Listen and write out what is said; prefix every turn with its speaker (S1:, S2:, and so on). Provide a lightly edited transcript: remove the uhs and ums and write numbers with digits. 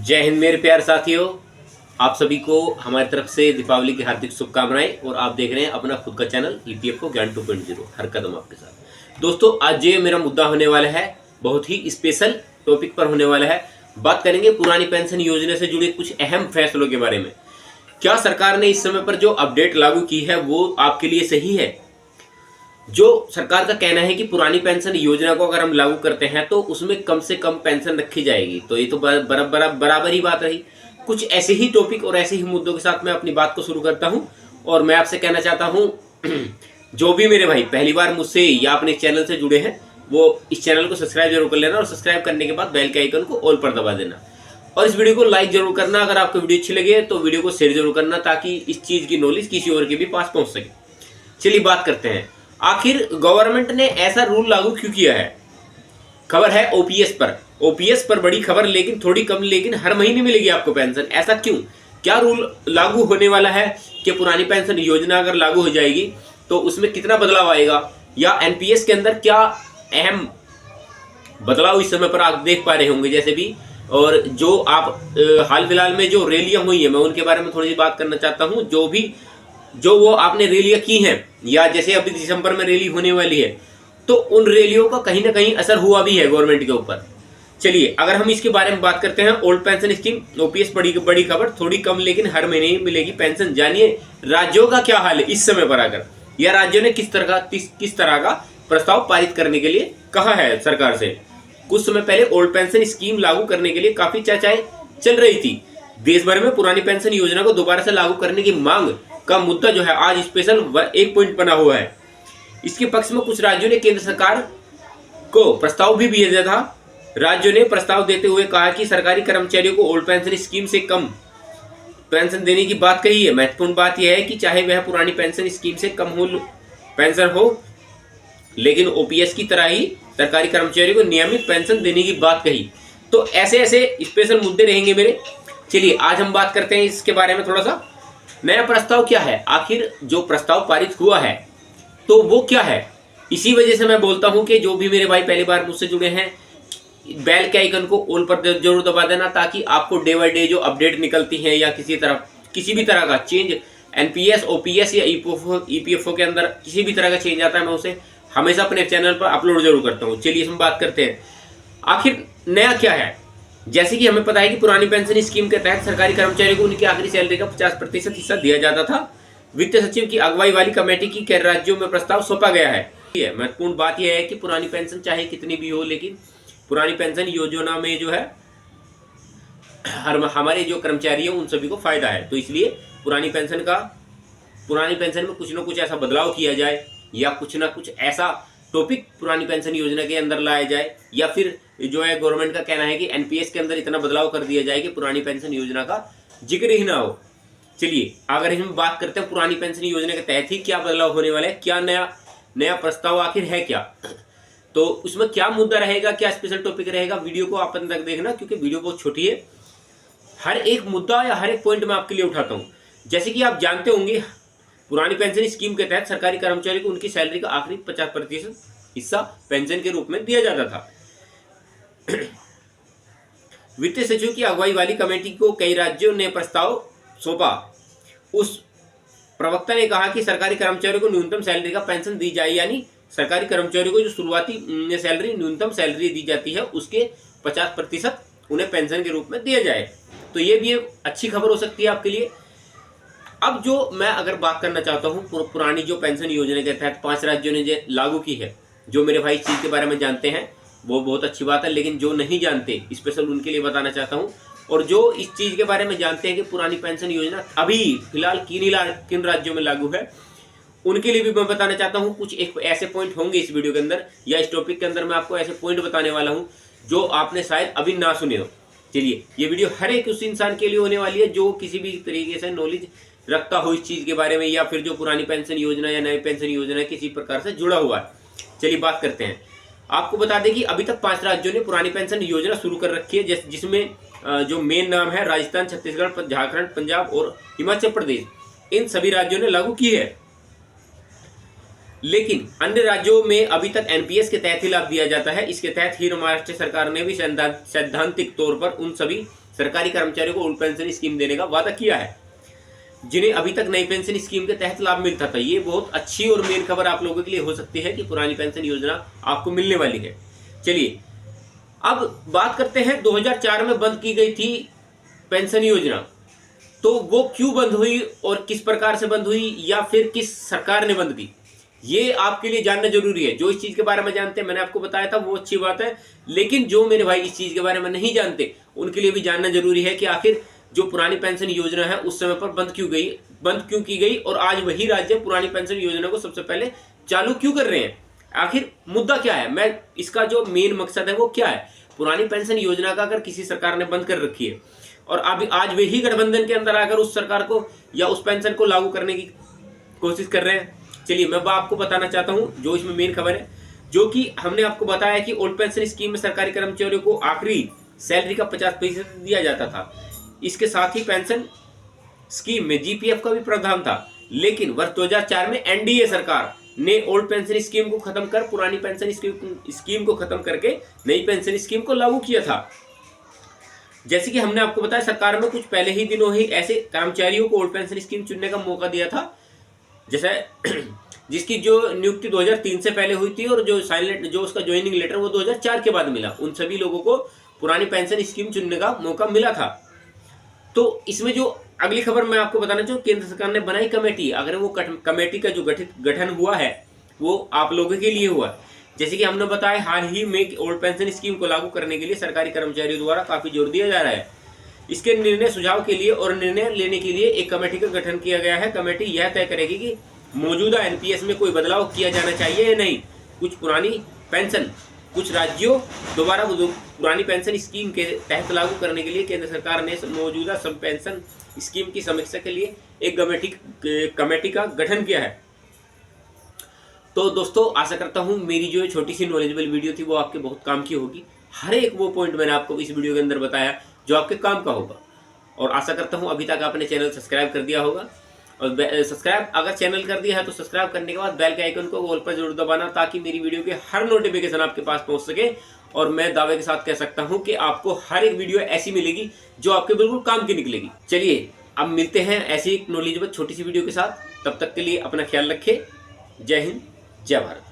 S1: जय हिंद मेरे प्यारे साथियों। आप सभी को हमारी तरफ से दीपावली की हार्दिक शुभकामनाएं। और आप देख रहे हैं अपना खुद का चैनल ईपीएफओ ज्ञान 2.0, हर कदम आपके साथ। दोस्तों, आज ये मेरा मुद्दा होने वाला है, बहुत ही स्पेशल टॉपिक पर होने वाला है। बात करेंगे पुरानी पेंशन योजना से जुड़े कुछ अहम फैसलों के बारे में। क्या सरकार ने इस समय पर जो अपडेट लागू की है वो आपके लिए सही है? जो सरकार का कहना है कि पुरानी पेंशन योजना को अगर हम लागू करते हैं तो उसमें कम से कम पेंशन रखी जाएगी, तो ये तो बराबर ही बात रही। कुछ ऐसे ही टॉपिक और ऐसे ही मुद्दों के साथ मैं अपनी बात को शुरू करता हूं। और मैं आपसे कहना चाहता हूं, जो भी मेरे भाई पहली बार मुझसे या अपने चैनल से जुड़े हैं वो इस चैनल को सब्सक्राइब जरूर कर लेना, और सब्सक्राइब करने के बाद बेल के आइकन को ऑल पर दबा देना, और इस वीडियो को लाइक जरूर करना। अगर आपको वीडियो अच्छी लगे तो वीडियो को शेयर जरूर करना, ताकि इस चीज की नॉलेज किसी और के भी पास पहुंच सके। चलिए बात करते हैं, आखिर गवर्नमेंट ने ऐसा रूल लागू क्यों किया है। खबर है ओपीएस पर बड़ी खबर, लेकिन थोड़ी कम, लेकिन हर महीने मिलेगी आपको पेंशन। ऐसा क्यों? क्या रूल लागू होने वाला है कि पुरानी पेंशन योजना अगर लागू हो जाएगी तो उसमें कितना बदलाव आएगा, या एनपीएस के अंदर क्या अहम बदलाव इस समय पर आप देख पा रहे होंगे जैसे भी। और जो आप हाल फिलहाल में जो रैलियां हुई है मैं उनके बारे में थोड़ी सी बात करना चाहता हूं। जो वो आपने रैलियां की हैं, या जैसे अभी दिसंबर में रैली होने वाली है, तो उन रैलियों का कहीं ना कहीं असर हुआ भी है गवर्नमेंट के ऊपर। चलिए अगर हम इसके बारे में बात करते हैं, ओल्ड पेंशन स्कीम ओपीएस बड़ी खबर, थोड़ी कम लेकिन हर महीने मिलेगी पेंशन। जानिए राज्यों का क्या हाल है इस समय पर, अगर या राज्यों ने किस तरह का प्रस्ताव पारित करने के लिए कहा है सरकार से। कुछ समय पहले ओल्ड पेंशन स्कीम लागू करने के लिए काफी चर्चाएं चल रही थी। देश भर में पुरानी पेंशन योजना को दोबारा से लागू करने की मांग का मुद्दा जो है आज स्पेशल एक पॉइंट बना हुआ है। इसके पक्ष में कुछ राज्यों ने केंद्र सरकार को प्रस्ताव भी भेजा था। राज्यों ने प्रस्ताव देते हुए कहा कि सरकारी कर्मचारियों को ओल्ड पेंशन स्कीम से कम पेंशन देने की बात कही है। महत्वपूर्ण बात यह है कि चाहे वह पुरानी पेंशन स्कीम से कम हो पेंशन हो, लेकिन ओपीएस की तरह ही सरकारी कर्मचारियों को नियमित पेंशन देने की बात कही। तो ऐसे स्पेशल मुद्दे रहेंगे मेरे। चलिए आज हम बात करते हैं इसके बारे में थोड़ा सा। नया प्रस्ताव क्या है? आखिर जो प्रस्ताव पारित हुआ है तो वो क्या है? इसी वजह से मैं बोलता हूं कि जो भी मेरे भाई पहली बार मुझसे जुड़े हैं, बेल के आइकन को ऑल पर जरूर दबा देना, ताकि आपको डे बाय डे जो अपडेट निकलती है या किसी भी तरह का चेंज, एनपीएस ओपीएस या ईपीएफओ के अंदर किसी भी तरह का चेंज आता है, मैं उसे हमेशा अपने चैनल पर अपलोड जरूर करता हूँ। चलिए हम बात करते हैं आखिर नया क्या है। जैसे कि हमें पता है कि पुरानी पेंशन स्कीम के तहत सरकारी कर्मचारियों को उनकी आखिरी सैलरी का 50% हिस्सा दिया जाता था। वित्त सचिव की अगुवाई वाली कमेटी की कई राज्यों में प्रस्ताव सौंपा गया है। महत्वपूर्ण बात यह है कि पुरानी पेंशन चाहे कितनी भी हो, लेकिन पुरानी पेंशन योजना में जो है हमारे जो कर्मचारी हैं उन सभी को फायदा है। तो इसलिए पुरानी पेंशन में कुछ ना कुछ ऐसा बदलाव किया जाए, या कुछ ना कुछ ऐसा टॉपिक पुरानी पेंशन योजना के अंदर लाया जाए, या फिर जो है गवर्नमेंट का कहना है कि एनपीएस के अंदर इतना बदलाव कर दिया जाए कि पुरानी पेंशन योजना का जिक्र ही ना हो। चलिए अगर हम बात करते हैं पुरानी पेंशन योजना के तहत ही क्या बदलाव होने वाला है, क्या नया प्रस्ताव आखिर है क्या, तो उसमें क्या मुद्दा रहेगा, क्या स्पेशल टॉपिक रहेगा, वीडियो को आप अंत तक देखना, क्योंकि वीडियो बहुत छोटी है। हर एक मुद्दा या हर एक पॉइंट मैं आपके लिए उठाता हूँ। जैसे कि आप जानते होंगे, पुरानी पेंशन स्कीम के तहत सरकारी कर्मचारी को उनकी सैलरी का आखिरी 50% हिस्सा पेंशन के रूप में दिया जाता था। वित्त सचिव की अगुवाई वाली कमेटी को कई राज्यों ने प्रस्ताव सौंपा। उस प्रवक्ता ने कहा कि सरकारी कर्मचारियों को न्यूनतम सैलरी का पेंशन दी जाए, यानी सरकारी कर्मचारियों को जो शुरुआती सैलरी न्यूनतम सैलरी दी जाती है उसके 50% उन्हें पेंशन के रूप में दिया जाए। तो ये भी एक अच्छी खबर हो सकती है आपके लिए। अब जो मैं अगर बात करना चाहता हूँ, पुरानी जो पेंशन योजना के तहत 5 राज्यों ने जो लागू की है, जो मेरे भाई इस चीज़ के बारे में जानते हैं वो बहुत अच्छी बात है, लेकिन जो नहीं जानते स्पेशल उनके लिए बताना चाहता हूँ। और जो इस चीज़ के बारे में जानते हैं कि पुरानी पेंशन योजना अभी फिलहाल किन राज्यों में लागू है, उनके लिए भी मैं बताना चाहता हूँ। कुछ एक ऐसे पॉइंट होंगे इस वीडियो के अंदर या इस टॉपिक के अंदर, मैं आपको ऐसे पॉइंट बताने वाला हूँ जो आपने शायद अभी ना सुने हो। चलिए ये वीडियो हर एक उस इंसान के लिए होने वाली है जो किसी भी तरीके से नॉलेज रखता हो इस चीज़ के बारे में, या फिर जो पुरानी पेंशन योजना या नई पेंशन योजना किसी प्रकार से जुड़ा हुआ है। चलिए बात करते हैं। आपको बता दें कि अभी तक 5 राज्यों ने पुरानी पेंशन योजना शुरू कर रखी है, जिसमें जो मेन नाम है राजस्थान, छत्तीसगढ़, झारखंड, पंजाब और हिमाचल प्रदेश। इन सभी राज्यों ने लागू की है। लेकिन अन्य राज्यों में अभी तक एनपीएस के तहत ही लाभ दिया जाता है। इसके तहत ही महाराष्ट्र सरकार ने भी सैद्धांतिक तौर पर उन सभी सरकारी कर्मचारियों को ओल्ड पेंशन स्कीम देने का वादा किया है, जिन्हें अभी तक नई पेंशन स्कीम के तहत लाभ मिलता था। ये बहुत अच्छी और मेन खबर आप लोगों के लिए हो सकती है कि पुरानी पेंशन योजना आपको मिलने वाली है। चलिए अब बात करते हैं 2004 में बंद की गई थी पेंशन योजना, तो वो क्यों बंद हुई और किस प्रकार से बंद हुई या फिर किस सरकार ने बंद की, ये आपके लिए जानना जरूरी है। जो इस चीज के बारे में जानते हैं, मैंने आपको बताया था, वो अच्छी बात है, लेकिन जो मेरे भाई इस चीज के बारे में नहीं जानते उनके लिए भी जानना जरूरी है कि आखिर जो पुरानी पेंशन योजना है उस समय पर बंद क्यों की गई और आज वही राज्य पुरानी पेंशन योजना को सबसे पहले चालू क्यों कर रहे हैं। आखिर मुद्दा क्या है, मैं इसका जो मेन मकसद है वो क्या है। पुरानी पेंशन योजना का अगर किसी सरकार ने बंद कर रखी है और अभी आज वही गठबंधन के अंदर आकर उस सरकार को या उस पेंशन को लागू करने की कोशिश कर रहे हैं, चलिए मैं आपको बताना चाहता हूं जो इसमें मेन खबर है। जो कि हमने आपको बताया कि ओल्ड पेंशन स्कीम में सरकारी कर्मचारियों को आखिरी सैलरी का 50% दिया जाता था। इसके साथ ही पेंशन स्कीम में जीपीएफ का भी प्रावधान था, लेकिन वर्ष 2004 में एनडीए सरकार ने ओल्ड पेंशन स्कीम को खत्म कर पुरानी पेंशन स्कीम को खत्म करके नई पेंशन स्कीम को लागू किया था। जैसे कि हमने आपको बताया, सरकार में कुछ पहले ही दिनों ही ऐसे कर्मचारियों को ओल्ड पेंशन स्कीम चुनने का मौका दिया था, जैसे जिसकी जो नियुक्ति 2003 से पहले हुई थी और जो उसका ज्वाइनिंग लेटर वो 2004 के बाद मिला, उन सभी लोगों को पुरानी पेंशन स्कीम चुनने का मौका मिला था। तो इसमें जो अगली खबर मैं आपको बताना चाहूँ, केंद्र सरकार ने बनाई कमेटी। अगर वो कमेटी का जो गठन हुआ है वो आप लोगों के लिए हुआ है। जैसे कि हमने बताया, हाल ही में ओल्ड पेंशन स्कीम को लागू करने के लिए सरकारी कर्मचारियों द्वारा काफी जोर दिया जा रहा है। इसके निर्णय सुझाव के लिए और निर्णय लेने के लिए एक कमेटी का गठन किया गया है। कमेटी यह तय करेगी कि मौजूदा एनपीएस में कोई बदलाव किया जाना चाहिए या नहीं। कुछ राज्यों दोबारा पुरानी पेंशन स्कीम के तहत लागू करने के लिए केंद्र सरकार ने मौजूदा सब पेंशन स्कीम की समीक्षा के लिए एक कमेटी का गठन किया है। तो दोस्तों, आशा करता हूं मेरी जो छोटी सी नॉलेजेबल वीडियो थी वो आपके बहुत काम की होगी। हर एक वो पॉइंट मैंने आपको इस वीडियो के अंदर बताया जो आपके काम का होगा, और आशा करता हूं अभी तक आपने चैनल सब्सक्राइब कर दिया होगा। और सब्सक्राइब अगर चैनल कर दिया है तो सब्सक्राइब करने के बाद बेल के आइकन को ऑल पर जरूर दबाना, ताकि मेरी वीडियो के हर नोटिफिकेशन आपके पास पहुंच सके। और मैं दावे के साथ कह सकता हूं कि आपको हर एक वीडियो ऐसी मिलेगी जो आपके बिल्कुल काम की निकलेगी। चलिए अब मिलते हैं ऐसी एक नॉलेजेबल छोटी सी वीडियो के साथ। तब तक के लिए अपना ख्याल रखें। जय हिंद, जय भारत।